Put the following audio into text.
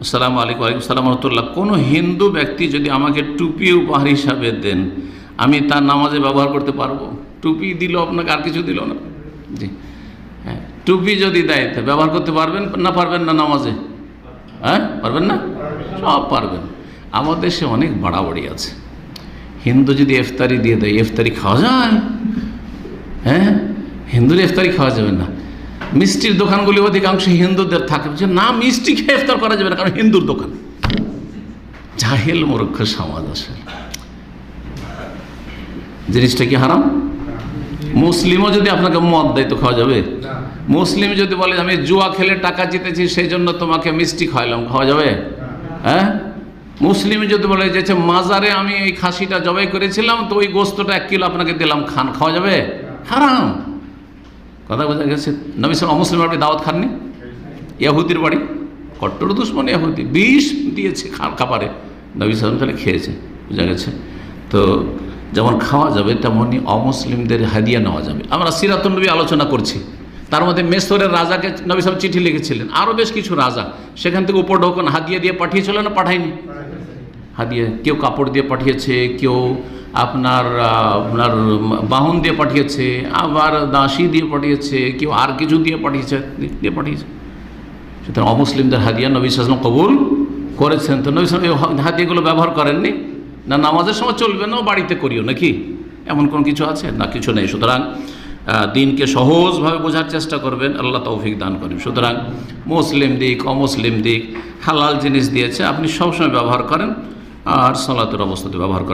আসসালামু আলাইকুম। ওয়ালাইকুম সালাম রহমতুল্লাহ। কোনো হিন্দু ব্যক্তি যদি আমাকে টুপি উপহার হিসাবে দেন, আমি তার নামাজে ব্যবহার করতে পারবো? টুপি দিল আপনাকে, আর কিছু দিল না। জি হ্যাঁ, টুপি যদি দেয় তো ব্যবহার করতে পারবেন না? পারবেন না নামাজে? হ্যাঁ, পারবেন না? সব পারবেন। আমাদের দেশে অনেক বাড়াবাড়ি আছে। হিন্দু যদি ইফতারি দিয়ে দেয়, ইফতারি খাওয়া যায়? হ্যাঁ, হিন্দুর ইফতারি খাওয়া যাবে না। মিষ্টির দোকানগুলি অধিকাংশ হিন্দুদের থাকে, যে না মিষ্টি খেয়ে ইফতার করা যাবে না, কারণ হিন্দুর দোকান। জাহেল মূর্খ সমাজ আসলে। জিনিসটা কি হারাম? মুসলিমও যদি আপনাকে মদ দেয় তো খাওয়া যাবে? মুসলিম যদি বলে আমি জুয়া খেলে টাকা জিতেছি সেই জন্য তোমাকে মিষ্টি খাওয়ালাম, খাওয়া যাবে? হ্যাঁ, মুসলিম যদি বলে যে মাজারে আমি এই খাসিটা জবাই করেছিলাম তো ওই গোস্তটা 1 কিলো আপনাকে দিলাম, খান, খাওয়া যাবে? হারাম। কথা বোঝা গেছে? নবী সাল্লাল্লাহু মুসলিম আপনি দাওয়াত খাননি? ইহুদির বাড়ি, কট্টর দুশমন ইহুদি, বিষ দিয়েছে খাবারে, নবী সাল্লাল্লাহু তাহলে খেয়েছে। বোঝা গেছে? তো যেমন খাওয়া যাবে তেমনই অমুসলিমদের হাদিয়া নেওয়া যাবে। আমরা সিরাতুন নবী আলোচনা করছি, তার মধ্যে মেসরের রাজাকে নবী সাল্লাল্লাহু চিঠি লিখেছিলেন, আরও বেশ কিছু রাজা সেখান থেকে উপঢৌকন হাদিয়া দিয়ে পাঠিয়েছিল না পাঠায়নি? হাদিয়া কেউ কাপড় দিয়ে পাঠিয়েছে, কেউ আপনার বাহন দিয়ে পাঠিয়েছে, আবার দাসী দিয়ে পাঠিয়েছে, কেউ আর কিছু দিয়ে পাঠিয়েছে। সুতরাং অমুসলিমদের হাদিয়া নবী সাল্লাল্লাহু আলাইহি ওয়াসাল্লাম কবুল করেছেন। তো নবী সাল্লাল্লাহু আলাইহি ওয়াসাল্লাম হাদিয়াগুলো ব্যবহার করেননি? না নামাজের সময় চলবে না, বাড়িতে করিও নাকি? এমন কোন কিছু আছে? না, কিছু নেই। সুতরাং দিনকে সহজভাবে বোঝার চেষ্টা করবেন, আল্লাহ তৌফিক দান করেন। সুতরাং মুসলিম দিক অমুসলিম দিক হালাল জিনিস দিয়েছে, আপনি সবসময় ব্যবহার করেন আর সালাতের অবস্থাতে ব্যবহার করেন।